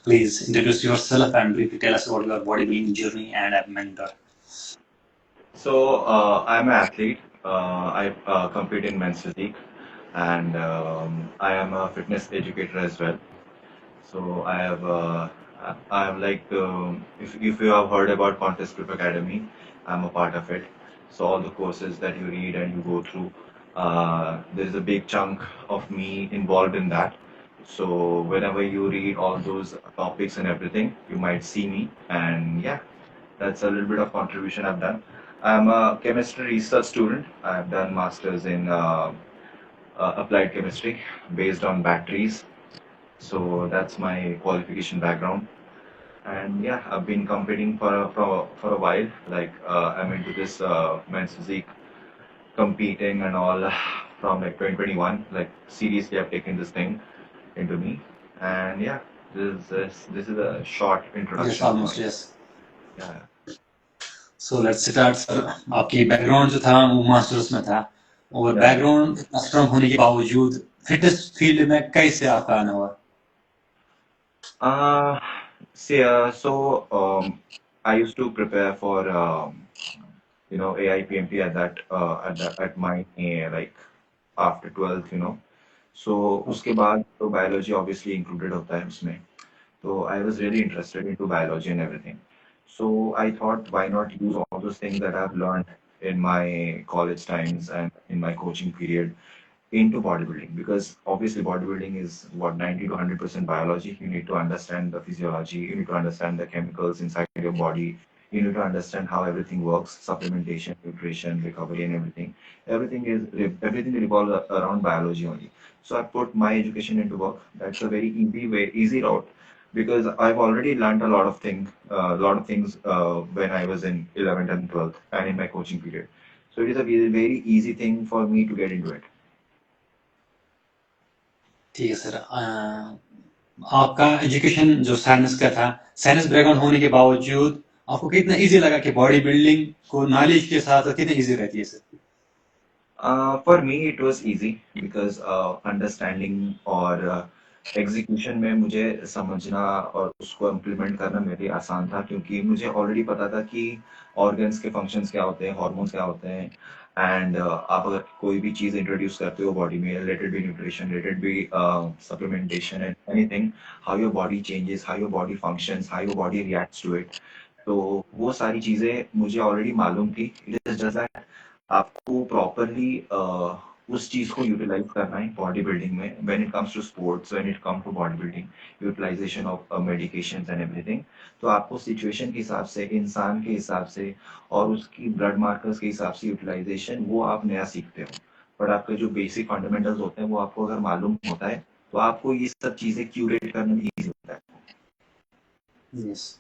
Please introduce yourself and briefly tell us about your bodybuilding journey and a mentor. I'm an athlete. I compete in men's physique, and I am a fitness educator as well. So I have like, if you have heard about Contest Prep Academy, I'm a part of it. So all the courses that you read and you go through, there's a big chunk of me involved in that. So whenever you read all those topics and everything, you might see me, and yeah, that's a little bit of contribution I've done. I'm a chemistry research student. I've done masters in applied chemistry based on batteries. So that's my qualification background. And yeah, I've been competing for a while. Like I'm into this men's physique competing and all from like 2021. Like seriously, I've taken this thing into me. And yeah, this is a short Yes, introduction to almost my yes. yeah. So let's start sir. आपकी background जो था वो masters में था और Yeah. Background strong होने के बावजूद फिटनेस फील्ड में कैसे आपका आना हुआ? Uh, I used to prepare for AIPMP at at my like after 12th, So उसके बाद तो biology obviously included होता है उसमें. So I was really interested into biology and everything. So I thought, why not use all those things that I've learned in my college times and in my coaching period into bodybuilding, because obviously bodybuilding is what 90 to 100% biology. You need to understand the physiology, you need to understand the chemicals inside your body, you need to understand how everything works, supplementation, nutrition, recovery, and everything. Everything revolves around biology only. So I put my education into work. That's a very easy route, because I've already learned a lot of things when I was in 11th and 12th and in my coaching period. So it is a very easy thing for me to get into it. ठीक है sir. आपका education जो science का था, science background होने के बावजूद आपको कितना इजी लगा कि बॉडी बिल्डिंग को नॉलेज के साथ कितनी इजी रहती है sir? For me, it was easy because understanding और एग्जीक्यूशन में मुझे समझना और उसको इम्प्लीमेंट करना मेरे लिए आसान था, क्योंकि मुझे ऑलरेडी पता था कि ऑर्गन्स के फंक्शंस क्या होते हैं, हार्मोन्स क्या होते हैं. एंड आप अगर कोई भी चीज़ इंट्रोड्यूस करते हो बॉडी में, let be nutrition, let be supplementation and anything, how your body changes, how your body functions, how your body reacts to it. तो वो सारी चीज़ें मुझे ऑलरेडी मालूम थी. इट इज जस्ट दैट आपको प्रॉपरली उस चीज को यूटिलाइज करना है बॉडी बिल्डिंग में. When it comes to sports, when it come to body building, utilization of medication and everything. तो आपको सिचुएशन के हिसाब से, इंसान के हिसाब से और उसकी ब्लड मार्कर्स के हिसाब से यूटिलाइजेशन वो आप नया सीखते हो. बट आपके जो बेसिक फंडामेंटल्स होते हैं वो आपको अगर मालूम होता है, तो आपको ये सब चीजें क्यूरेट करना भी ईजी होता है. यस.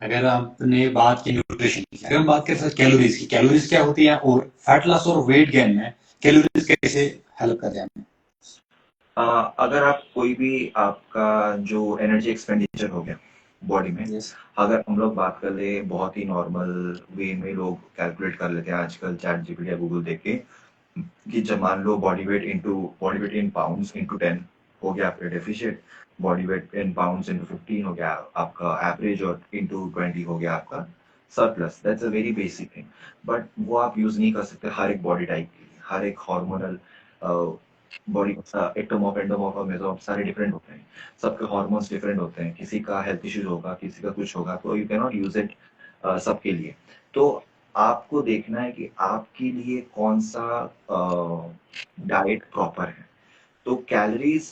अगर आपने बात की न्यूट्रिशन की, अगर हम बात करें सर कैलोरीज की, कैलोरीज क्या होती है और फैट लॉस और वेट गेन में कैलोरीज कैसे हेल्प करते हैं हमें? अगर आप कोई भी आपका जो एनर्जी एक्सपेंडिचर हो गया बॉडी में, यस. अगर हम लोग बात कर ले बहुत ही नॉर्मल वे में, लोग कैलकुलेट कर लेते हैं आजकल चैट जीपीटी या गूगल देख के, कि जब मान लो body weight in pounds into 10 हो गया आपका deficit, body weight in pounds into 15 हो गया आपका एवरेज, और इंटू 20 हो गया आपका surplus. That's a very basic thing. But वो आप यूज नहीं कर सकते हर एक बॉडी टाइप के लिए. हर एक हार्मोनल बॉडी, एक्टोमॉर्फ, एंडोमॉर्फ और मेसोमॉर्फ सारे डिफरेंट होते हैं. सबके हार्मोन्स डिफरेंट होते हैं. किसी का हेल्थ इश्यूज होगा, किसी का कुछ होगा, तो you can not use it सबके लिए. तो आपको देखना है कि आपके लिए कौन सा डाइट प्रॉपर है. तो कैलोरीज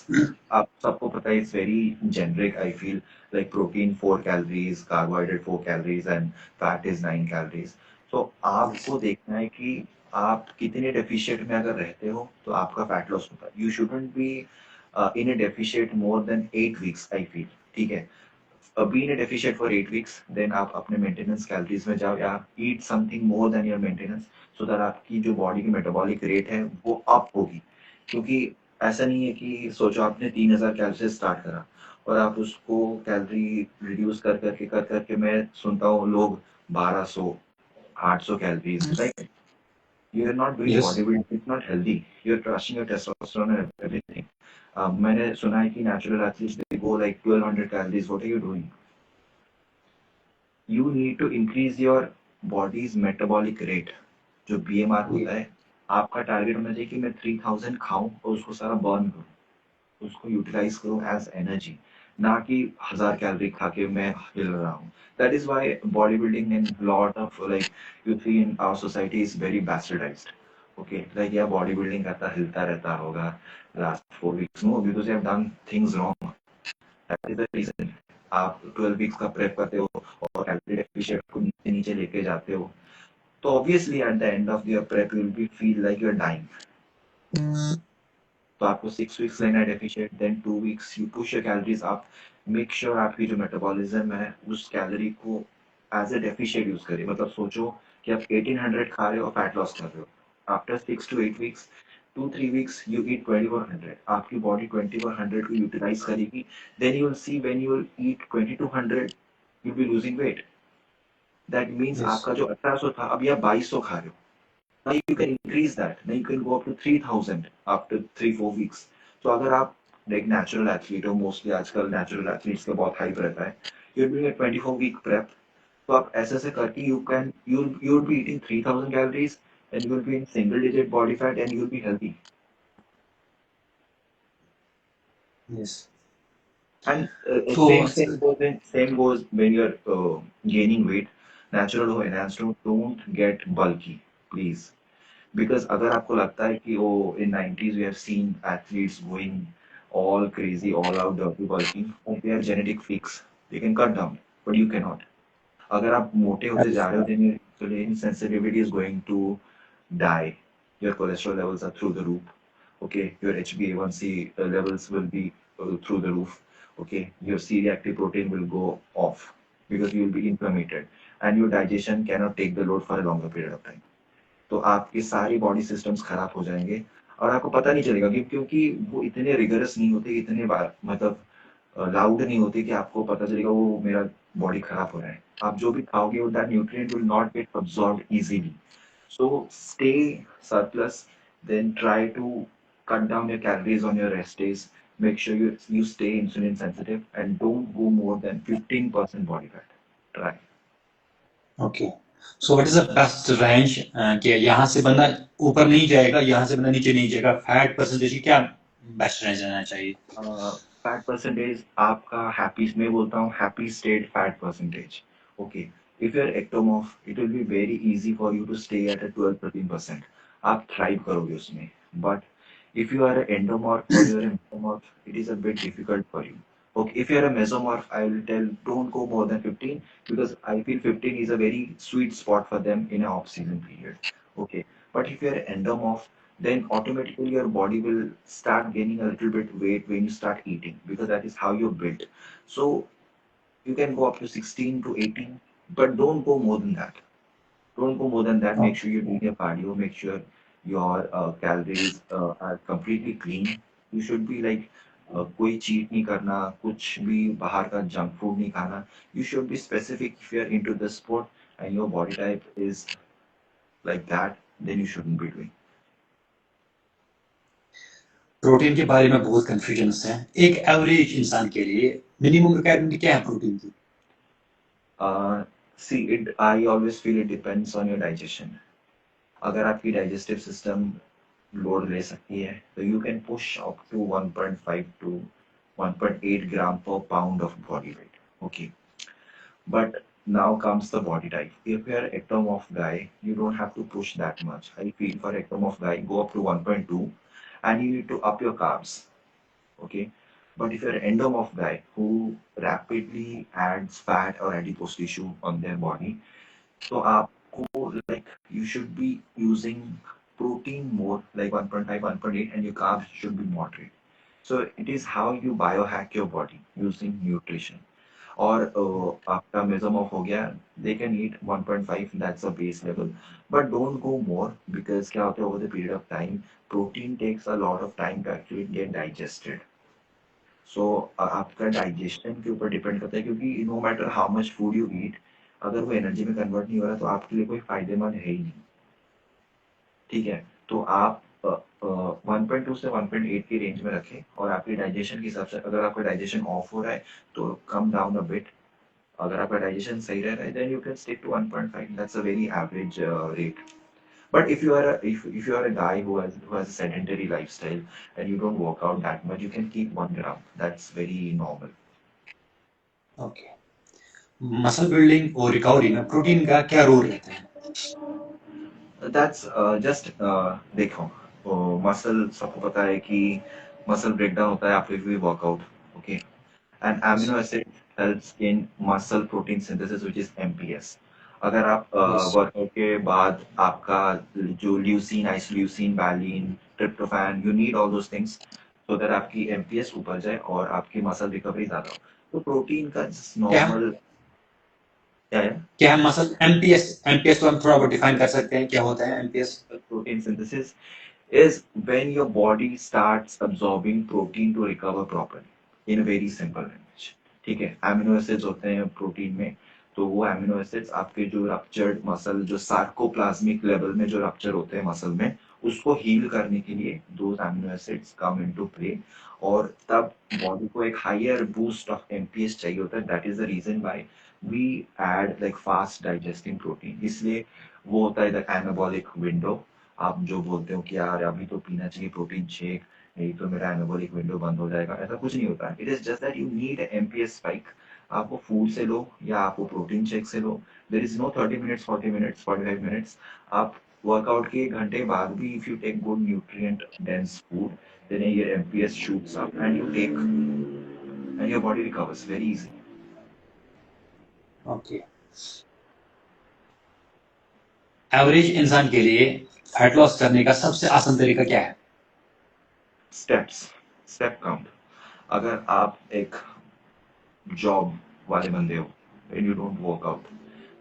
आप सबको पता है, it's very generic I feel. Like protein 4 calories, carbohydrate 4 calories and fat is 9 calories. तो आपको देखना है कि आप कितने डेफिशिएट में अगर रहते हो तो आपका फैट लॉस होता है. You shouldn't be in a deficit more than 8 weeks I feel. ठीक है, be in a deficit for 8 weeks, then आप अपने मेंटेनेंस कैलोरीज में जाओ या eat something more than your maintenance, so that आपकी जो बॉडी की मेटाबॉलिक रेट है वो अप होगी. क्योंकि ऐसा नहीं है कि सोचो आपने 3000 कैलोरी से स्टार्ट करा और आप उसको कैलोरी रिड्यूस कर करके, मैं सुनता हूँ लोग 1200, 800 calories, right. You are not doing yes. bodybuilding. It's not healthy. You're crushing your testosterone and everything. मैंने सुना है कि natural athletes they go like 1200 calories. What are you doing? You need to increase your body's metabolic rate. जो BMR होता है, आपका target होना चाहिए कि मैं 3000 खाऊं और उसको सारा बर्न करूं, उसको यूटिलाइज करूं एज एनर्जी, ना कि 1000 कैलोरी खा के मैं हिल रहा हूं. That is why bodybuilding and lot of like you see in our society is very bastardized. Okay, like yeah, bodybuilding करता हिलता रहता होगा last 4 weeks. No, because you have done things wrong. That is the reason. आप 12 weeks का prep करते हो और calorie deficient को नीचे नीचे लेके जाते हो, तो obviously at the end of your prep you will be feel like you are dying. तो आपको 6 वीक्स लेना है deficient, then 2 weeks you push your calories up. Make sure आपकी जो मेटाबॉलिज्म है उस कैलोरी को एज ए डेफिशिएंट यूज करिए. मतलब सोचो कि आप 1800 खा रहे हो और फैट लॉस कर रहे हो. After 6 to 8 weeks, 2-3 weeks you eat 2400. आपकी बॉडी 2400 को यूटिलाइज करेगी. Then you will see when you will eat 2200 you be losing weight. That means Yes. आपका जो 1800 था अभी आप 2200 खा रहे हो. Now you can increase that. Now you can go up to 3000 after 3-4 weeks. So अगर आप like natural athlete हो, mostly आजकल natural athletes का बहुत hype रहता है, you're doing a 24-week prep. तो आप ऐसे ऐसे करके you'll be eating 3000 calories and you'll be in single digit body fat and you'll be healthy. Yes. And तो same goes when you're gaining weight. Natural हो, enhanced हो, don't get bulky, please. Because अगर आपको लगता है कि वो in 90s we have seen athletes going all crazy, all out dirty bulking, and they are genetic freaks. They can cut down, but you cannot. अगर आप मोटे होते जा रहे हो, then your insulin sensitivity is going to die. Your cholesterol levels are through the roof. Okay, your HbA1c levels will be through the roof. Okay, your C-reactive protein will go off because you will be inflamed, and your digestion cannot take the load for a longer period of time. तो आपके सारे body systems खराब हो जाएंगे और आपको पता नहीं चलेगा क्योंकि वो इतने रिगरस नहीं होते, इतने मतलब लाउड नहीं होते कि आपको पता चलेगा वो मेरा बॉडी खराब हो रहा है. आप जो भी खाओगे वो that nutrient will not get absorbed easily. So stay surplus, then try to cut down your calories on your rest days. Make sure you stay insulin sensitive and don't go more than 15% body fat. Try. Okay. So what is the best range कि यहाँ से बंदा ऊपर नहीं जाएगा, यहाँ से बंदा नीचे नहीं जाएगा, फैट परसेंटेज की क्या बेस्ट रेंज रहना चाहिए? फैट परसेंटेज आपका हैप्पी, मैं बोलता हूँ happy state fat percentage. Okay, if you are ectomorph it will be very easy for you to stay at a 12-13%. आप थ्राइव करोगे उसमें. But if you are an endomorph or you are a mesomorph, it is a bit difficult for you. Okay, if you are a mesomorph, I will tell don't go more than 15 because I feel 15 is a very sweet spot for them in an off-season period. Okay, but if you are an endomorph, then automatically your body will start gaining a little bit weight when you start eating because that is how you're built. So you can go up to 16 to 18, but don't go more than that. Don't go more than that. Make sure you're doing your cardio. Make sure your calories are completely clean. You should be like कोई cheat नहीं करना, कुछ भी बाहर का junk food नहीं खाना. You should be specific if you are into this sport and your body type is like that, then you shouldn't be doing. Protein के बारे में बहुत कंफ्यूजन है. एक एवरेज इंसान के लिए मिनिमम रिक्वायरमेंट क्या है प्रोटीन की? See, I always feel it depends on your digestion. अगर आपकी digestive system लोड ले सकती है तो you can push up to 1.5 to 1.8 gram per pound of body weight. Okay, but now comes the body type. If you are ectomorph guy, you don't have to push that much. I feel for ectomorph guy, go up to 1.2 and you need to up your carbs. Okay, but if you're an endomorph guy who rapidly adds fat or adipose tissue on their body, so आपको like you should be using protein more like 1.5, 1.8 and your carbs should be moderate. So it is how you biohack your body using nutrition. और आपका mesomorph हो गया, they can eat 1.5, that's the base level, but don't go more because क्या होता है over the period of time, protein takes a lot of time to actually get digested. सो आपका digestion के ऊपर डिपेंड करता है क्योंकि no matter how much food you eat, अगर वो एनर्जी में कन्वर्ट नहीं हो रहा तो आपके लिए कोई फायदेमंद है ही नहीं. ठीक है, तो आप 1.2 से 1.8 की रेंज में रखें और आपकी डाइजेशन के हिसाब से अगर आपका डाइजेशन ऑफ हो रहा है तो कम डाउन अ बिट। अगर आपका डाइजेशन सही रह रहा है then you can stick to 1.5, that's a very average rate. But if you are a guy who has a sedentary lifestyle and you don't work out that much, you can keep 1 gram. That's very normal. Okay. Muscle building और recovery में protein का क्या role रहता है? That's just देखो muscle सबको पता है कि मसल ब्रेकडाउन होता है after every workout. Okay, and yes. Amino acid helps in muscle protein synthesis which is MPS. अगर आप यस। वर्कआउट के बाद आपका जो leucine, isoleucine, valine, tryptophan, you need all those things so that आपकी MPS ऊपर जाए और आपकी मसल रिकवरी ज्यादा हो। तो प्रोटीन का क्या हम नॉर्मल क्या है? क्या हम मसल एमपीएस एमपीएस को हम थोड़ा बहुत डिफाइन कर सकते हैं, क्या होता है MPS? Protein synthesis is when your body starts absorbing protein to recover properly in a very simple language। ठीक है, एमिनो एसिड्स होते हैं प्रोटीन में, तो वो एमिनो एसिड्स आपके जो रप्चर्ड मसल, जो सार्कोप्लाज्मिक लेवल में जो रप्चर होते हैं मसल में, उसको हील करने के लिए दो amino acids come into play. और तब बॉडी को एक हायर बूस्ट ऑफ एमपीएस चाहिए होता है। That is the reason why we add like fast digesting protein. इसलिए वो होता है द एनाबॉलिक विंडो। आप जो बोलते हो कि यार अभी तो पीना चाहिए प्रोटीन शेक, नहीं तो मेरा एनाबॉलिक विंडो बंद हो जाएगा, ऐसा कुछ नहीं होता। It is just that you need MPS spike. आप वो फूड से लो या आप वो प्रोटीन शेक से लो। There is no 30 minutes, 40 minutes, 45 minutes. आप वर्कआउट के 1 घंटे बाद भी if you take good nutrient dense food then your MPS shoots up and you take and your body recovers very easily। Okay. Average इंसान के लिए फैट लॉस करने का सबसे आसान तरीका क्या है? Steps, step count. अगर आप एक जॉब वाले बंदे हो and you don't work out,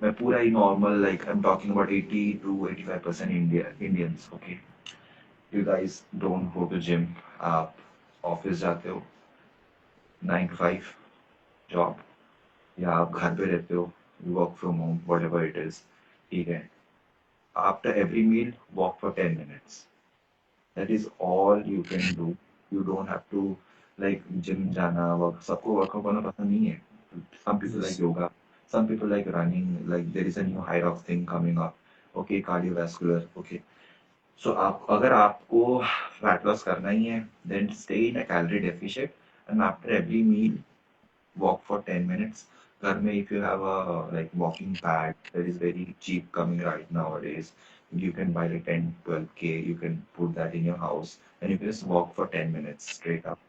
मैं पूरा ही normal, like I am talking about 80 to 85% Indians. Okay, you guys don't go to gym. आप ऑफिस जाते हो, 9 to 5 जॉब, या आप घर पे रहते हो, work from home, whatever it is. ठीक है, after every meal walk for 10 minutes। That is all you can do. You don't have to like gym जाना, वर्क, सबको वर्कआउट करना पसंद नहीं है। Some people yes. like yoga, some people like running, like there is a new high-rock thing coming up, okay, cardiovascular, okay। So आप अगर आपको fat loss करना ही है then stay in a calorie deficit and after every meal walk for 10 minutes। घर में if you have a like walking pad that is very cheap coming right nowadays, you can buy like 10-12K, you can put that in your house and you can just walk for 10 minutes straight up।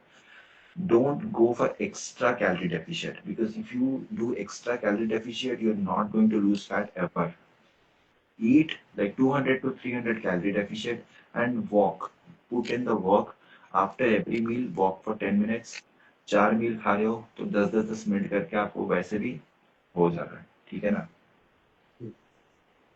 Don't go for extra calorie deficit, because if you do extra calorie deficit you're not going to lose fat ever। Eat like 200 to 300 calorie deficit and walk, put in the work। after every meal walk for 10 minutes। 4 मील खा रहे हो तो 10-10 minute करके आपको वैसे भी हो जा रहा है, ठीक है ना।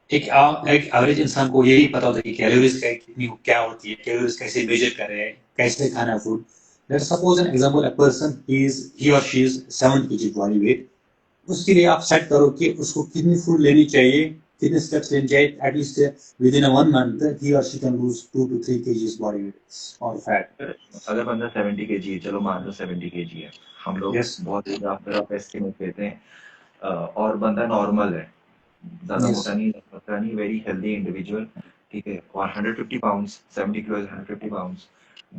एक एवरेज इंसान को यही पता होता है कि कैलोरीज का कितनी क्या होती है, कैलोरीज कैसे मेजर कर रहे हैं, कैसे खाना food. Let's suppose an example, a person he और she is 7 kg body weight. उसके लिए आप सेट करो कि उसको कितनी फूड लेनी चाहिए, कितने स्टेप्स लेने चाहिए, एटलीस्ट विद इन 1 month ही और she can lose 2 to 3 kg body wait और फैट। अगर बंदा 70 kg है, चलो मान लो 70 kg है, हम लोग यस। बहुत रफ एस्टिमेट लेते हैं। और बंदा नॉर्मल है, ज्यादा यस। मोटा नहीं, पतला नहीं, वेरी हेल्दी इंडिविजुअल, ठीक है, और 150 pounds, 70 kilo 150 pounds,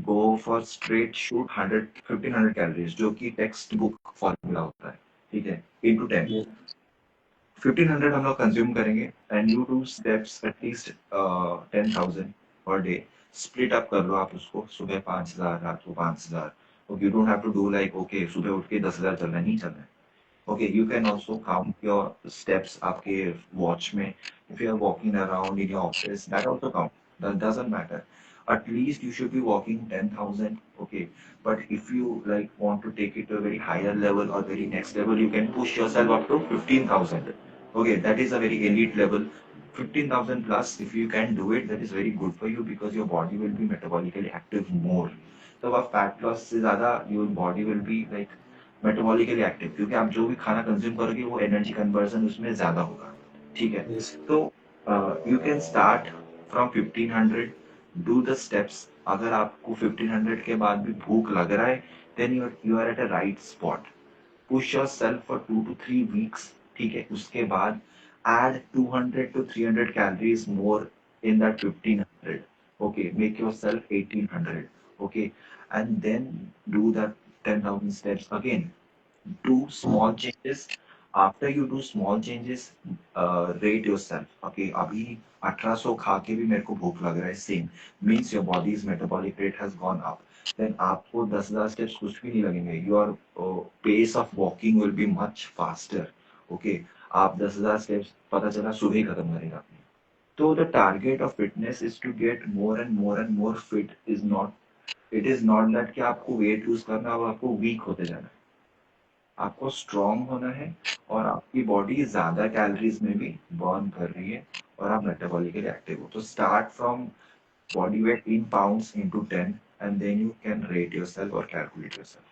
go for straight shoot 1500 calories, जो कि टेक्स्ट बुक फॉर्मूला होता है, ठीक है, इंटू 10। 1500 हम लोग कंज्यूम करेंगे and you do steps at least 10,000 per day. Split up कर लो आप उसको, सुबह 5,000, रात को 5,000। Okay, you don't have to do like okay सुबह उठ के 10,000 चलना है, नहीं चलना है। Okay, you can also count your steps आपके watch में। If you are walking around in your office, that also count। That doesn't matter। At least you should be walking 10,000, okay। But if you like want to take it to a very higher level or very next level, you can push yourself up to 15,000। Okay, that is a very elite level। 15,000 plus, if you can do it, that is very good for you because your body will be metabolically active more। तो आप fat loss से ज़्यादा your body will be like metabolically active, क्योंकि आप जो भी खाना consume करोगे वो एनर्जी कन्वर्जन उसमें ज्यादा होगा, ठीक है। यस। तो you can start from 1500 do the steps. अगर आपको 1500 के बाद भी भूख लग रहा है, then you are at a right spot. Push yourself for 2 to 3 weeks, ठीक है। उसके बाद add 200 to 300 calories more in that 1500, okay, make yourself 1800, okay, and then do that 10,000 steps again. Do small changes. After you do small changes, rate yourself, okay, अभी 1800 खा के भी मेरे को भूख लग रहा है, same means your body's metabolic rate has gone up. Then आपको 10,000 स्टेप्स कुछ भी नहीं लगेंगे, your pace of walking will be much faster, okay. आप 10,000 स्टेप्स पता चला सुबह ही खत्म करेगा आपने। तो the target of fitness is to get more and more fit, is not, it is not that कि आपको वेट लूज करना और आपको वीक होते जाना है। आपको स्ट्रांग होना है और आपकी बॉडी ज्यादा कैलोरीज में भी बर्न कर रही है और आप मेटाबॉलिकली एक्टिव हो। तो start from body weight in pounds into 10 and then you can rate yourself और calculate yourself.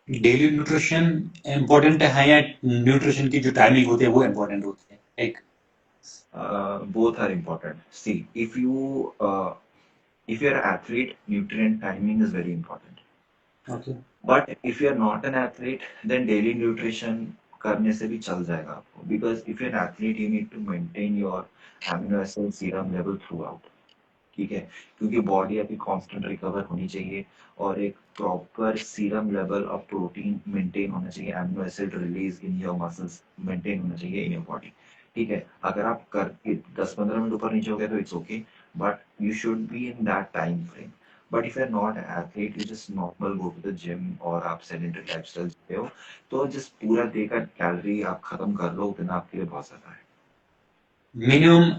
Daily nutrition important है या न्यूट्रिशन की जो टाइमिंग होती है वो इम्पोर्टेंट होती है? एक both are important. See, if you're an athlete, nutrient timing is very important. Okay But if you're not an athlete, then daily nutrition करने से भी चल जाएगा आपको, because if you're an athlete, you need to maintain your amino acid serum level throughout, ठीक है। क्योंकि body अभी कांस्टेंट रिकवर होनी चाहिए और एक proper serum level of protein maintain होना चाहिए, amino acid release in your muscles maintain होना चाहिए इन योर बॉडी, ठीक है। अगर आप कर 10-15 मिनट ऊपर नीचे हो गए तो it's okay, but you should be in that time frame. But if you are not athlete, you just normal go to the gym और आप सेडेंटरी लाइफस्टाइल जीते हो, तो जस्ट पूरा डे का कैलोरी आप खत्म कर लो, उतना आपके लिए बहुत ज्यादा है।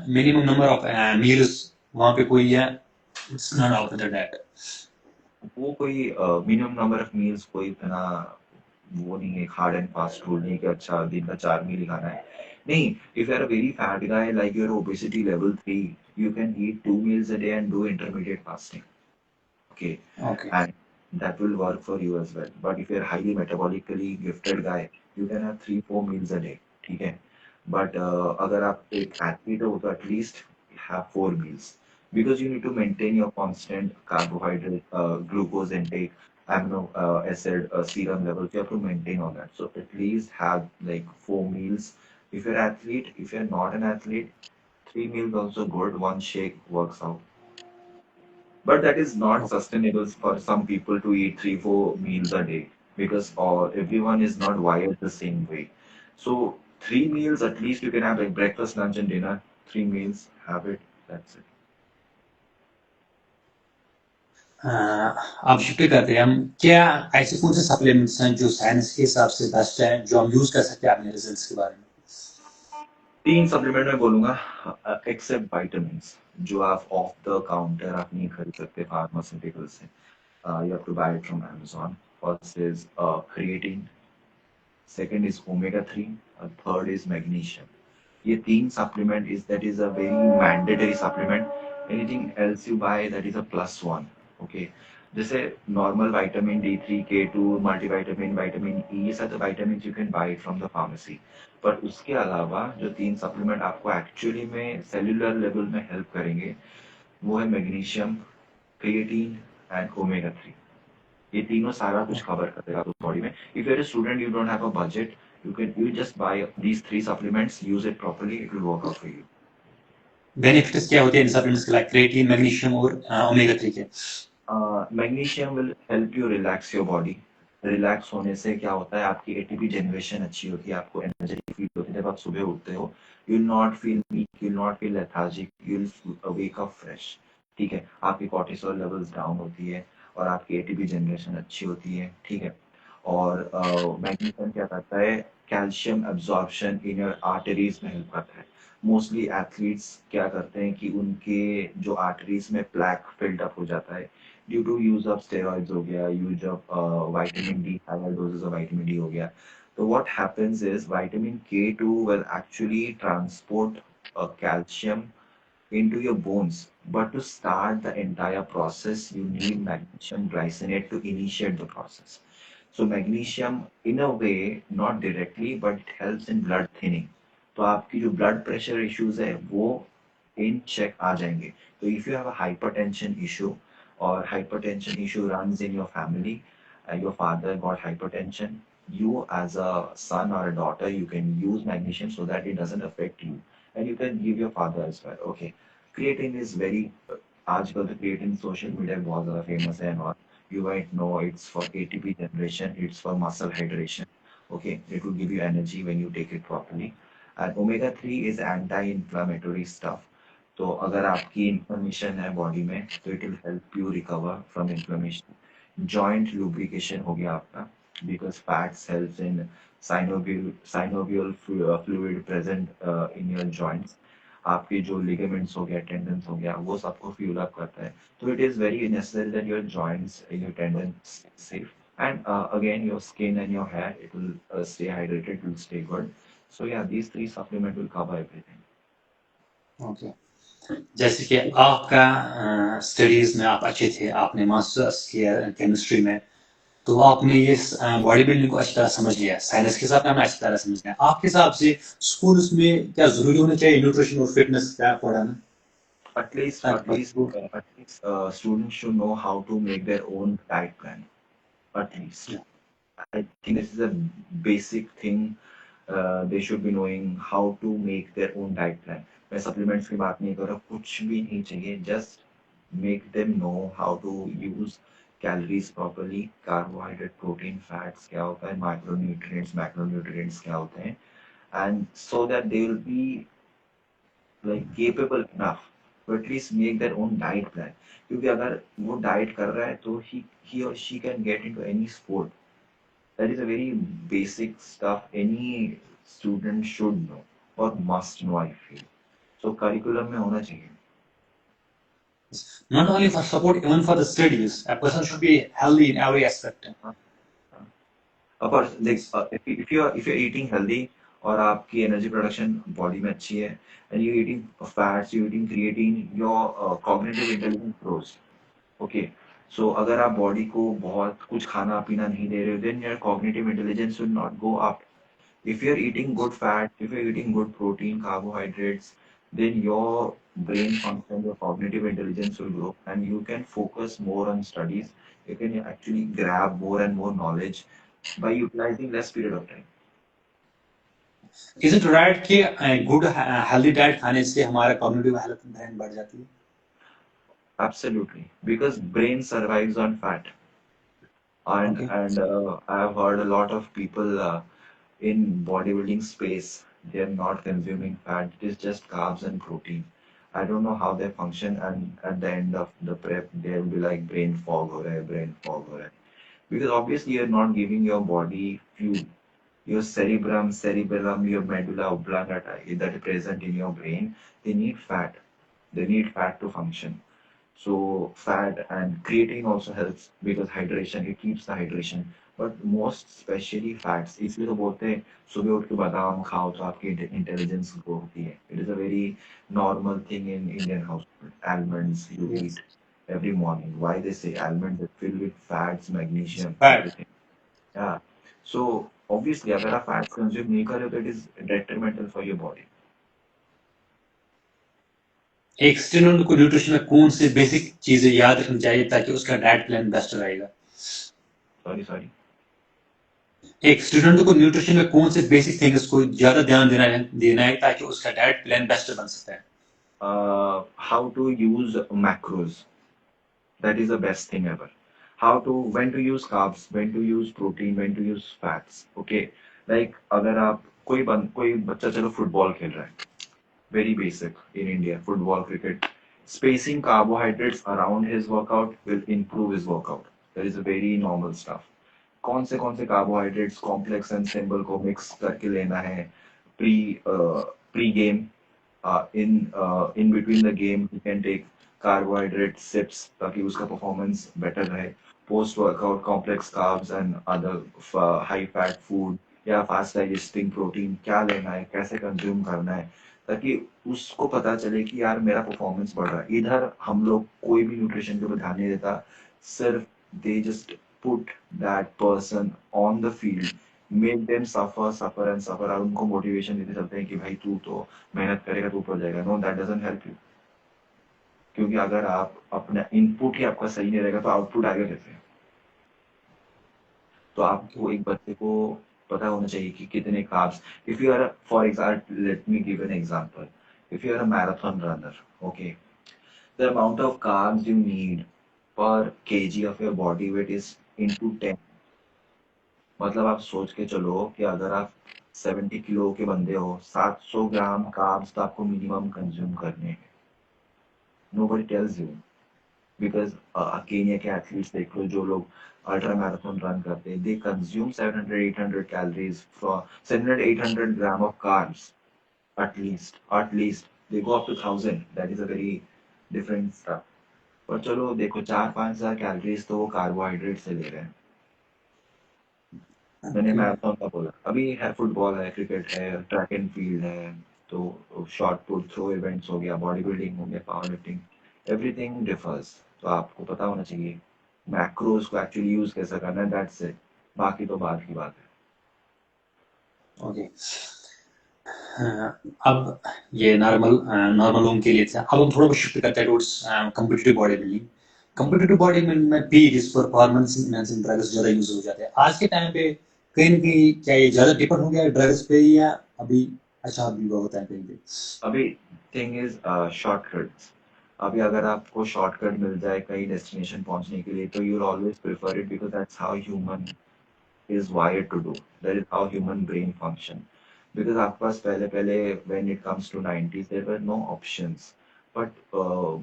मिनिमम नंबर ऑफ मील्स वहाँ पे कोई है? It's not after that. वो कोई मिनिमम नंबर ऑफ मील्स कोई इतना वो नहीं है, हार्ड एंड फास्ट रूल नहीं कि अच्छा दिन का 4 मील ही खाना है। नहीं, if you are a very fat guy like your obesity level 3, you can eat 2 meals a day and do intermediate fasting, okay, okay and that will work for you as well. But if you're highly metabolically gifted guy, you can have 3-4 meals a day, ठीक है। But अगर आप एक athlete हो तो at least have 4 meals, because you need to maintain your constant carbohydrate, glucose intake, amino acid serum levels. You have to maintain all that. So at least have like 4 meals. If you're an athlete, if you're not an athlete, 3 meals also good. One shake works out. But that is not sustainable for some people to eat 3-4 meals a day, because everyone is not wired the same way. So 3 meals at least you can have, like breakfast, lunch, and dinner. 3 meals, have it. That's it. अब shift करते हैं हम। क्या ऐसे कौन से supplements हैं जो साइंस के हिसाब से बेस्ट हैं जो हम यूज कर सकते हैं अपने रिजल्ट्स के बारे में? 3 सप्लीमेंट में बोलूंगा, एक्सेप्ट वाइटामिन्स, जो आप ऑफ द काउंटर आप नहीं खरीद सकते फार्मास्यूटिकल से। You have to buy it from Amazon. First is creatine, second is omega 3, और थर्ड इज मैग्नीशियम। ये 3 supplement is that is a very mandatory supplement. Anything else you buy that is a +1, okay. जैसे normal vitamin D3, K2, multivitamin, vitamin E, ये सब vitamin you can buy from the pharmacy. पर उसके अलावा जो 3 supplement आपको actually में cellular level में हेल्प करेंगे, वो है मैग्नीशियम, क्रिएटिन एंड ओमेगा 3। ये तीनों सारा कुछ कवर करेगा आपकी बॉडी में। If you're a student, you don't have a budget, you just buy these 3 supplements, use it properly, it will work out for you. Benefits क्या होते हैं इन सप्लीमेंट्स के, लाइक क्रिएटिन, मैग्नीशियम और ओमेगा 3 के? Magnesium will help you relax your body. Relax होने से क्या होता है, आपकी एटीपी जनरेशन अच्छी होती है, आपको एनर्जेटिक फील होती है जब आप सुबह उठते हो। You will not feel weak, you will not feel lethargic, you will wake up fresh, ठीक है। आपकी कॉर्टिसोल लेवल्स डाउन होती है और आपकी एटीपी जनरेशन अच्छी होती है, ठीक है। और मैग्नीशियम क्या करता है, calcium absorption in your arteries में हेल्प करता है। मोस्टली एथलीट्स क्या करते हैं कि उनके जो आर्टरीज में प्लैक बिल्डअप हो जाता है due to use of steroids हो गया, use of vitamin D, higher doses of vitamin D हो गया। तो what happens is vitamin K2 will actually transport calcium into your bones, but to start the entire process you need magnesium glycinate to initiate the process. So magnesium in a way, not directly, but it helps in blood thinning. तो आपकी जो blood pressure issues है वो इन check आ जाएंगे. तो if you have a hypertension issue और hypertension issue runs in your family, your father got hypertension, you as a son or a daughter, you can use magnesium so that it doesn't affect you. And you can give your father as well. Okay. Creatine is very, आजकल तो creatine social media पे बहुत ज़्यादा famous है और you might know it's for ATP generation, it's for muscle hydration. Okay, it will give you energy when you take it properly. And omega 3 is anti-inflammatory stuff. तो अगर आपकी inflammation है body में तो it will help you recover from inflammation. Joint lubrication हो गया आपका because fats helps in synovial fluid present in your joints. आपके जो लिगामेंट्स हो गया टेंडन्स हो गया वो सबको फ्यूल अप करता है. तो it is very necessary that your joints your tendons safe and again your skin and your hair it will stay hydrated, it will stay good. So yeah, these three supplement will cover everything. Okay. जैसे कि आपका studies में आप अच्छे थे, आपने masters किया chemistry में, तो आपने ये बॉडी बिल्डिंग को अच्छी तरह समझ लिया, साइंस के हिसाब से अच्छी तरह समझ लिया. आपके हिसाब से स्कूल्स में क्या जरूरी होना चाहिए न्यूट्रिशन और फिटनेस क्या पढ़ाना? At least students should know how to make their own diet plan. At least. Yeah. I think this is a basic thing. They should be knowing how to make their own diet plan. मैं supplements की बात नहीं कर रहा, कुछ भी नहीं चाहिए. Just make them know how to use calories properly, carbohydrate, protein, fats क्या होता है, micronutrients, macronutrients क्या होते हैं, and so that they will be like capable enough to at least make their own diet plan. क्योंकि अगर वो diet कर रहा है तो he or she can get into any sport. That is a very basic stuff any student should know or must know, I feel. So curriculum में होना चाहिए. Not only for support, even for the studies, a person should be healthy in every aspect. Of course, if you're eating healthy और आपकी energy production body में अच्छी है and you're eating fats, you're eating creatine, your cognitive intelligence grows. Okay. So अगर आप body को बहुत कुछ खाना पीना नहीं दे रहे हो then your cognitive intelligence will not go up. If you're eating good fat, if you're eating good protein, carbohydrates, then your brain function, your cognitive intelligence will grow and you can focus more on studies. You can actually grab more and more knowledge by utilizing less period of time. Is it right कि good healthy diet खाने से हमारा cognitive health बढ़ जाती है? Absolutely, because brain survives on fat. And Okay. I've heard a lot of people in bodybuilding space, they're not consuming fat. It is just carbs and protein. I don't know how they function, and at the end of the prep, they'll be like brain fog or brain fog or because obviously you're not giving your body fuel. Your cerebellum, your medulla oblongata that is present in your brain, they need fat. They need fat to function. So fat and creatine also helps because hydration, it keeps the hydration. But most especially fats, इसलिए तो बोलते हैं सुबह उठ के बादाम खाओ तो आपकी इंटेलिजेंस ग्रो होती है. It is a very normal thing in Indian household. Almonds you Yes. eat every morning. Why they say almonds are filled with fats, magnesium, Fat. everything. Yeah. So obviously अगर आप fats consume नहीं कर रहे हो तो it is detrimental for your body. एक student को nutrition में कौन सी बेसिक चीजें याद रखनी चाहिए ताकि उसका डाइट प्लान बेस्ट रहेगा? Sorry. एक स्टूडेंट को न्यूट्रिशन में कौन से बेसिक थिंग्स को ज्यादा ध्यान देना है ताकि उसका डाइट प्लान बेस्ट बन सकता है? How to use macros. That is the best thing ever. When to use carbs, when to use protein, when to use fats. Okay. Like अगर आप कोई बच्चा चलो फुटबॉल खेल रहा है, very basic in India, football, cricket. Spacing carbohydrates around his workout will improve his workout. That is a very normal stuff. कौन से carbohydrates complex and simple को mix करके लेना है pre game. In between the game he can take carbohydrate sips ताकि उसका performance better रहे. Post workout complex carbs and other high fat food या fast digesting protein क्या लेना है, कैसे consume करना है ताकि उसको पता चले कि यार मेरा परफॉर्मेंस बढ़ रहा है. इधर हम लोग कोई भी न्यूट्रिशन के ऊपर ध्यान नहीं देता, सिर्फ they just put that person on the field make them suffer suffer and सफर, और उनको मोटिवेशन देते चलते हैं कि भाई तू तो मेहनत करेगा तो ऊपर जाएगा। No, that doesn't help you. क्योंकि अगर आप अपना इनपुट ही आपका सही नहीं रहेगा तो आउटपुट आगे कैसे? तो आपको एक बच्चे को पता होना चाहिए कि कितने carbs, if you are, for example let me give an example, if you are a marathon runner, okay, the amount of carbs you need per kg of your body weight is into 10। मतलब आप सोच के चलो कि अगर आप 70 kilo के बंदे हो, 700 ग्राम कार्ब्स तो आपको मिनिमम कंज्यूम करने हैं। Nobody tells you, because Kenya के एथलीट्स देख लो, जो लोग अल्ट्रा मैराथन रन करते हैं, they consume 700-800 calories from 700-800 gram of carbs, at least they go up to 1000, that is a very different stuff। पर चलो देखो, 4-5 हजार कैलोरीज तो वो कार्बोहाइड्रेट से ले रहे हैं। मैंने Okay. मैराथन का बोला, अभी है फुटबॉल है, क्रिकेट है, ट्रैक एंड फील्ड है, तो शॉर्ट पुट, थ्रो इवेंट्स हो गया, बॉडी बिल्डिंग हो गया, पावर लिफ्टिंग, एवरीथिंग डिफर्स। तो आपको पता होना चाहिए मैक्रोज को एक्चुअली यूज कैसे करना है, दैट्स इट। बाकी तो बाद की बात है। ओके। अब ये नॉर्मल नॉर्मल लोगों के लिए था। अब हम थोड़ा शिफ्ट करते हैं towards competitive body building. Competitive body building में पीरीज परफॉर्मेंस एनहांसिंग ड्रग्स ज़्यादा यूज हो जाते हैं आज के टाइम पे। कहीं ना कहीं क्या ये ज़्यादा डिपेंड हो गया ड्रग्स पे, या अभी अच्छा भी होता है कहीं पे? अभी थिंग इज शॉर्टकट्स। अभी अगर आपको शॉर्टकट मिल जाए कहीं डेस्टिनेशन पहुंचने के लिए, तो you will always prefer it, because that's how human is wired to do. That is how human brain function. Because आपके पास पहले पहले when it comes to 90s there were no options. But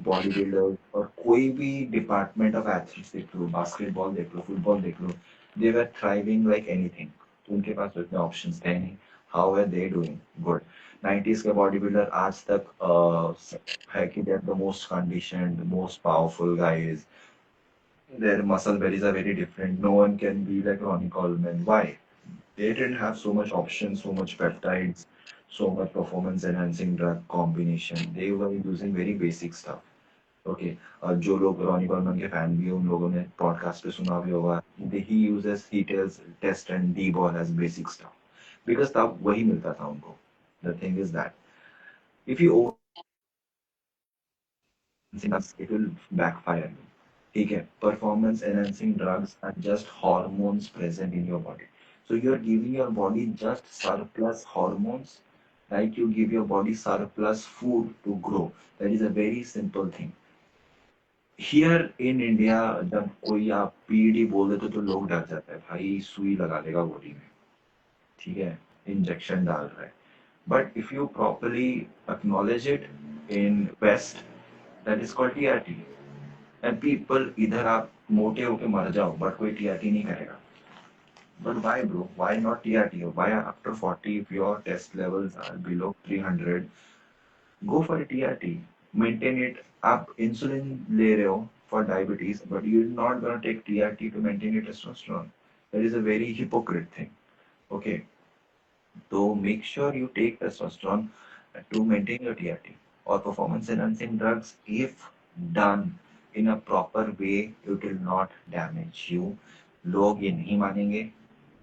bodybuilders और कोई भी department of athletes देख लो, basketball देख लो, football देख लो, they were thriving like anything। तो उनके पास उतने ऑप्शंस थे नहीं। How were they doing? Good। 90s के बॉडी बिल्डर आज तक है कि they are the most conditioned, most powerful guys, their muscle berries are very different. No one can be like Ronnie Coleman. Why? They didn't have so much options, so much peptides, so much performance enhancing drug combination. They were using very basic stuff. Okay, जो लोग Ronnie कॉलमन के fan भी हैं, उन लोगों ने podcast पे सुना भी होगा। he uses, he tells test and D ball as basic stuff because तब वही मिलता था उनको। The thing is that if you it will backfire you। ठीक है, performance enhancing drugs are just hormones present in your body, so you are giving your body just surplus hormones, like you give your body surplus food to grow। that is a very simple thing। Here in India जब कोई आप PED बोल देते तो लोग डर जाते हैं, भाई सुई लगा देगा बॉडी में, ठीक है, इंजेक्शन डाल रहा है। But if you properly acknowledge it in west, that is called TRT. And people, इधर आप मोटे होके मर जाओ बट कोई टीआरटी नहीं करेगा। But why bro, why not TRT? Why after 40 if your test levels are below 300, go for a TRT, maintain it। आप इंसुलिन ले रहे हो for diabetes, but you're not going to take TRT to maintain your testosterone। that is a very hypocrite thing। okay, so make sure you take testosterone to maintain your TRT or performance enhancing drugs, if done in a proper way, it will not damage you। लोग ये नहीं मानेंगे,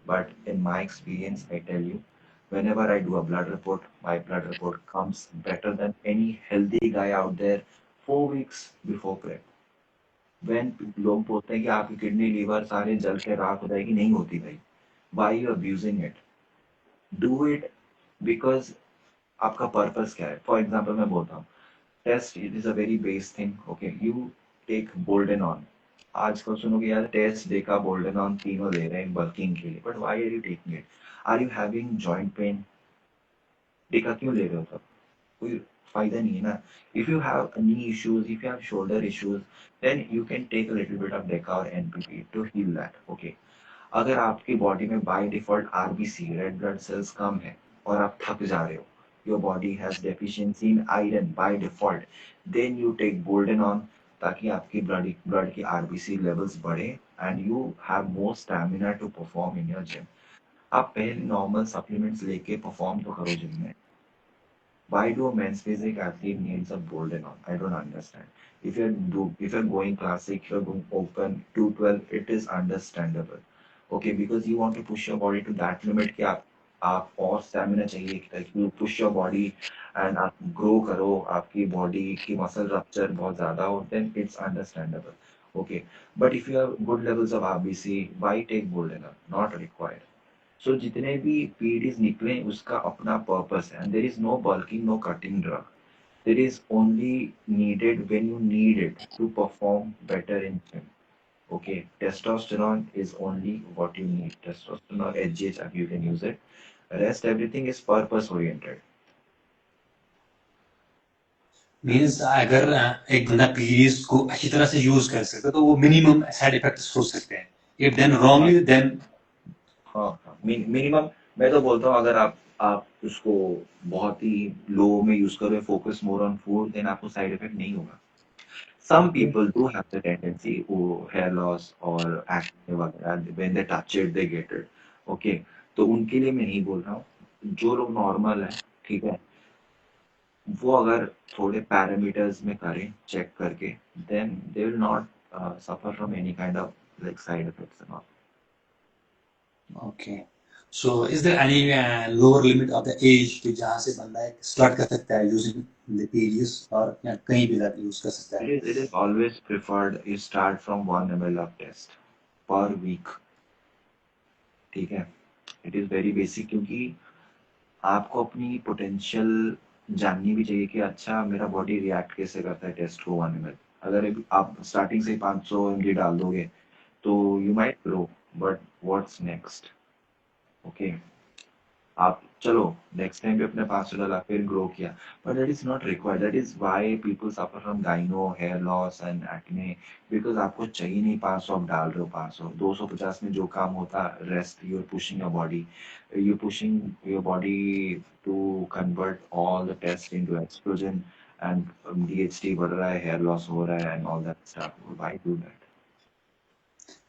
but in my experience, I tell you, whenever I do a blood report, my blood report comes better than any healthy guy out there 4 weeks before prep। When लोग बोलते हैं कि आपकी kidney liver सारे जल के राख हो जाएगी, नहीं होती भाई। Why you abusing it? Do it because आपका पर्पस क्या है? फॉर एग्जाम्पल मैं बोलता हूँ, test it is a very base thing. Okay, you take boldenone. आजकल सुनोगे यार टेस्ट देखा बोल्डन ऑन तीनों ले रहे हैं बल्किंग के लिए, but why are you taking it? Are you having joint pain? टीका क्यों ले रहे हो तब? कोई फायदा नहीं है ना। If you have knee issues, if you have shoulder issues, then you can take a little bit of deca और NPP to heal that. Okay, अगर आपकी बॉडी में by default RBC, red blood cells, कम है और आप थक जा रहे हो, your body has deficiency in iron by default, then you take boldenone, ताकि आपकी ब्लड की आरबीसी लेवल्स बढ़े and you have more stamina to perform in your gym. आप पहले नॉर्मल सप्लीमेंट्स लेके परफॉर्म तो करो जिम में। Why do a men's physique athlete needs a bolden on? I don't understand। If you're going classic, you're going open 212, it is understandable। Okay, because you want to push your body to that limit कि आप और stamina चाहिए कि you push your body and आप grow करो, आपकी body की muscle rupture बहुत ज्यादा हो, then it's understandable. Okay, but if you have good levels of RBC, why take Bolena? Not required. So जितने भी PEDs निकले उसका अपना पर्पस है, and there is no bulking, no cutting drug. It is only needed when you need it to perform better in gym. Okay, testosterone is only what you need. Testosterone or HGH, you can use it. Rest everything is purpose oriented. Means अगर एक बंदा periods को अच्छी तरह से use कर सके तो वो मिनिमम साइड इफेक्ट्स हो सकते हैं, इफ देन हाँ रॉन्गली देन हाँ, मिनिमम मैं तो बोलता हूँ अगर आप उसको बहुत ही लो में यूज करो, फोकस मोर ऑन फूड, देन आपको साइड इफेक्ट नहीं होगा. Some people do have the tendency who hair loss or acne वगैरह, when they touch it they get it. Okay, तो उनके लिए मैं नहीं बोल रहा हूँ. जो लोग नॉर्मल है, ठीक है, वो अगर थोड़े पैरामीटर्स में करें चेक करके, then they will not suffer from any kind of like side effects and all. Okay. So is there any lower limit of the age कि जहाँ से बंदा स्टार्ट कर सकता है यूजिंग द पीरियड्स, और या कहीं भी जाके यूज कर सकता है? It is always preferred you start from 1 ml of test per week. ठीक है, इट इज वेरी बेसिक क्योंकि आपको अपनी पोटेंशियल जाननी भी चाहिए कि अच्छा मेरा बॉडी रिएक्ट कैसे करता है टेस्ट को 1 ml. अगर आप स्टार्टिंग से 500 ml डाल दोगे तो you might grow, but what's next? Okay, आप चलो नेक्स्ट टाइम भी अपने 500 डाला फिर ग्रो किया, but that is not required. That is why people suffer from gyno, hair loss and acne, because आपको चाहिए नहीं 500, आप डाल रहे हो 500. 250 में जो काम होता, rest you are pushing your body, you pushing your body to convert all the test into oestrogen, and DHT बढ़ रहा है, हेयर लॉस हो रहा है and all that stuff. Why do that?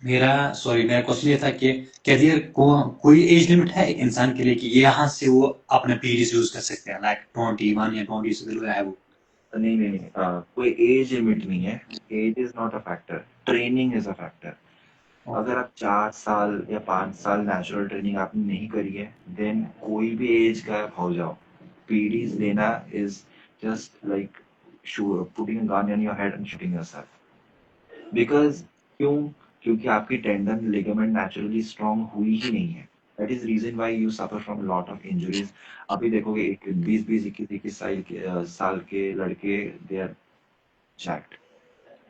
मेरा क्वेश्चन ये था कि क्या देयर कोई एज लिमिट है एक इंसान के लिए कि यहाँ से वो अपने पीरियड्स यूज कर सकते हैं, लाइक 21 या 20 से बिलो है वो? नहीं नहीं नहीं, कोई एज लिमिट नहीं है. Age is not a factor, training is a factor. अगर आप 4 साल या 5 साल नेचुरल ट्रेनिंग आपने नहीं करी है, देन कोई भी एज का आप हो जाओ, पीडीज लेना is just like putting gun on your head and shooting yourself. Because क्यों? क्योंकि आपकी टेंडन लिगामेंट नेचुरली स्ट्रांग हुई ही नहीं है. That is reason why you suffer from lot of injuries. अभी देखोगे 20-21 साल के लड़के, they are jacked.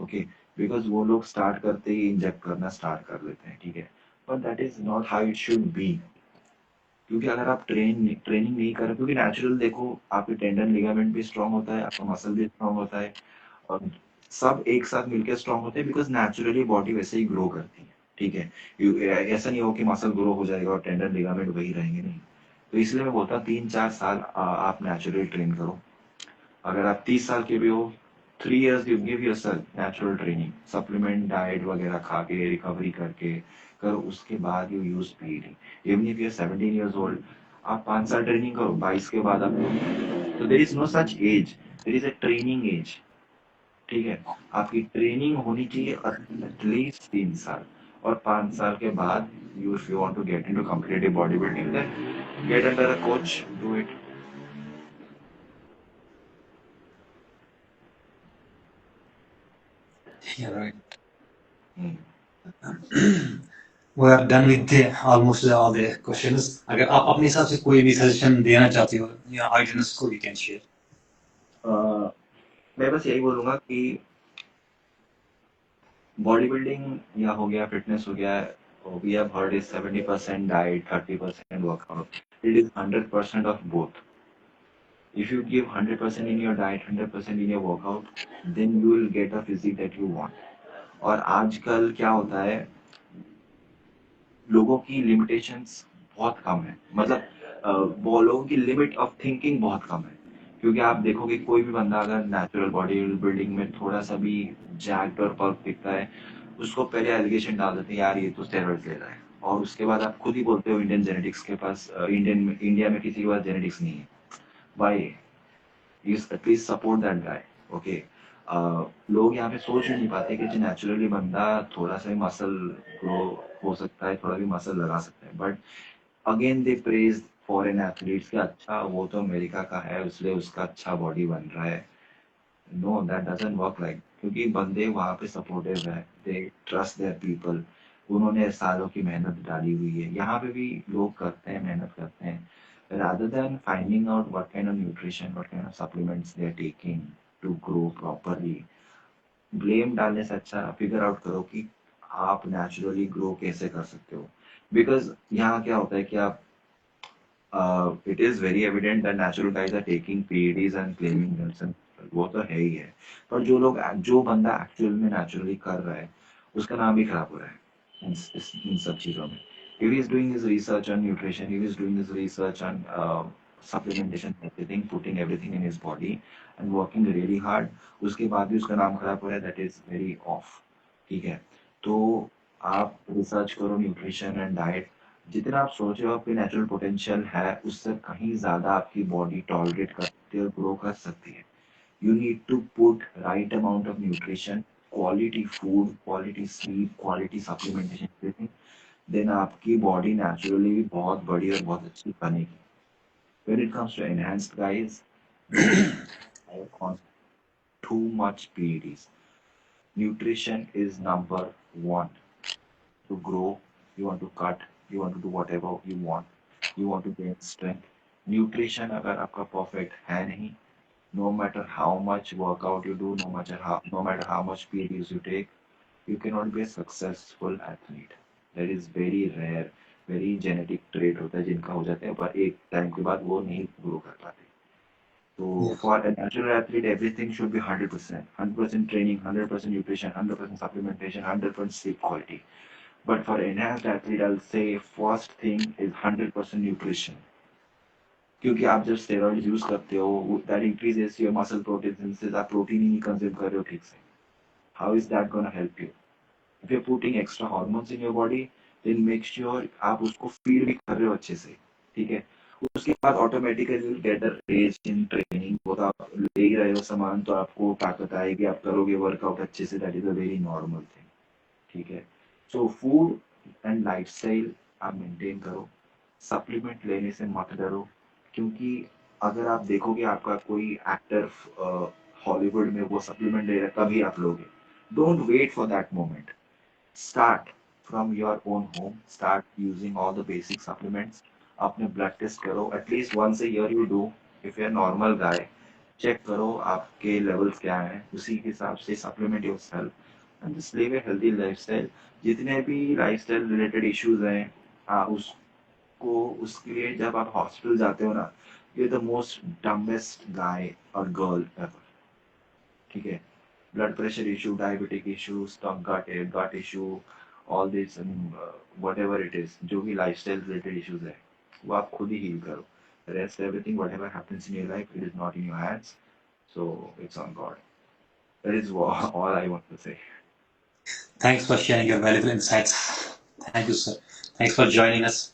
Okay, because वो लोग स्टार्ट करते ही इंजेक्ट करना स्टार्ट कर लेते हैं, ठीक है, but that is not how it should be. क्योंकि अगर आप ट्रेनिंग नहीं कर, क्योंकि नेचुरल देखो आपके टेंडन लिगामेंट भी स्ट्रांग होता है, आपका मसल भी स्ट्रांग होता है, और सब एक साथ मिलकर स्ट्रांग होते हैं, बिकॉज नेचुरली बॉडी वैसे ही ग्रो करती है. ठीक है, ऐसा नहीं हो कि मसल ग्रो हो जाएगा और टेंडन लिगामेंट वही रहेंगे, नहीं. तो इसलिए मैं बोलता हूँ 3-4 साल आप नेचुरली ट्रेन करो. अगर आप 30 साल के भी हो, 3 years you give yourself natural training, supplement diet वगैरह खा के रिकवरी करके करो, उसके बाद you use PD. Even if you are 17 years old, आप 5 साल ट्रेनिंग करो, 22 के बाद आप, तो there is no such age, there is a training age. ठीक है, आपकी ट्रेनिंग होनी चाहिए एटलीस्ट 3 साल, और 5 साल के बाद you, if you want to get into competitive body building, then get under a coach, do it. Yeah, right. We are done with almost all the questions. अगर आप अपने हिसाब से कोई भी सजेशन देना चाहते हो या ऑडियंस को, you can share. मैं बस यही बोलूंगा कि बॉडी बिल्डिंग या हो गया, फिटनेस हो गया, we have heard is 70% diet, 30% workout. It is 100% of both. If you give 100% in your diet, 100% in your workout, then you will get a physique that you want. और आजकल क्या होता है, लोगों की लिमिटेशंस बहुत कम है, मतलब वो लोगों की लिमिट ऑफ थिंकिंग बहुत कम है. क्योंकि आप देखोगे कोई भी बंदा अगर नेचुरल बॉडी बिल्डिंग में थोड़ा सा भी जैक्ड और पल्प दिखता है, उसको पहले एलिगेशन डाल देते हैं यार ये तो स्टेरॉइड्स ले रहा है, और उसके बाद आप खुद ही बोलते हो इंडियन जेनेटिक्स के पास, इंडिया में किसी के पास जेनेटिक्स नहीं है. Y? you at least support that guy. Okay, लोग यहाँ पे सोच ही नहीं पाते कि जो नेचुरली बंदा थोड़ा सा मसल ग्रो हो सकता है थोड़ा भी मसल लगा सकते हैं, but again they praise foreign athletes कि अच्छा वो तो अमेरिका का है इसलिए उसका अच्छा बॉडी बन रहा है। No, that doesn't work like, क्योंकि बंदे वहाँ पे सपोर्टिव है, दे ट्रस्ट देयर पीपल, उन्होंने सालों की मेहनत डाली हुई है। यहाँ पे भी लोग करते हैं, मेहनत करते हैं, rather than finding out what kind of nutrition, what kind of supplements they are taking to grow properly, blame डालने से अच्छा फिगर आउट करो कि आप नेचुरली ग्रो कैसे कर सकते हो। बिकॉज यहाँ क्या होता है कि आप it is very evident that natural guys are taking PEDs and claiming themselves, वो तो है ही है, पर जो बंदा एक्चुअल में नेचुरली कर रहा है उसका नाम भी खराब हो रहा है इन सब चीजों में। If he is doing his research on nutrition, he is doing his research on supplementation, everything, putting everything in his body and working really hard, उसके बाद भी उसका नाम खराब हो रहा है, that is very off। ठीक है, तो आप रिसर्च करो न्यूट्रिशन एंड डाइट, जितना आप सोच रहे हो आपकी नेचुरल पोटेंशियल है उससे कहीं ज्यादा आपकी बॉडी टॉलरेट कर सकती है और ग्रो कर सकती है। You need to put right amount of nutrition, quality food, quality sleep, quality supplementation, everything, then आपकी बॉडी नेचुरली भी बहुत बड़ी और बहुत अच्छी बनेगी। When it comes to enhanced guys, don't on too much PEDs. Nutrition is number one. To grow, you want to cut, you want to do whatever you want to gain strength. Nutrition अगर आपका perfect है नहीं, no matter how much workout you do, no matter how much PEDs you take, you cannot be a successful athlete. That is very rare, very genetic trait होता है जिनका हो जाता है, पर एक टाइम के बाद वो नहीं ग्रो कर पाते। So Yeah. for a natural athlete, everything should be 100%, 100% training, 100% nutrition, 100% supplementation, 100% sleep quality. But for enhanced athlete, I'll say first thing is 100% nutrition. क्योंकि आप जब स्टेरॉइड यूज करते हो that increases your muscle protein synthesis, आप protein ही नहीं consume कर रहे हो ठीक से। How is that gonna help you? If you're putting extra hormones in your body, then make sure आप उसको फीड भी कर रहे हो अच्छे से, ठीक है। उसके बाद automatically get a raise in training, वो तो आप ले ही रहे हो सामान तो आपको ताकत आएगी, आप करोगे वर्कआउट अच्छे से, that is a very normal thing, ठीक है। सो फूड एंड लाइफस्टाइल आप मेंटेन करो, सप्लीमेंट लेने से मत डरो, क्योंकि अगर आप देखोगे आपका कोई एक्टर हॉलीवुड में वो सप्लीमेंट ले रहा है तभी आप लोगे। Don't wait for that moment, start from your own home, start using all the basic supplements, अपने ब्लड टेस्ट करो at least once a year you do, if you're a normal guy, check करो आपके लेवल्स क्या हैं, उसी के हिसाब से supplement yourself and just live a healthy lifestyle. जितने भी लाइफस्टाइल रिलेटेड इश्यूज हैं उसको उसके लिए जब आप हॉस्पिटल जाते हो ना, you the most dumbest guy और गर्ल एवर, ठीक है। Blood pressure issue, diabetic issue, stomach gut issue, all this whatever it is, जो भी लाइफस्टाइल रिलेटेड इश्यूज है वो आप खुद ही हील करो। Rest everything whatever happens in your life, it is not in your hands, so it's on God. That is all I want to say. Thanks for sharing your valuable insights. Thank you, sir. Thanks for joining us.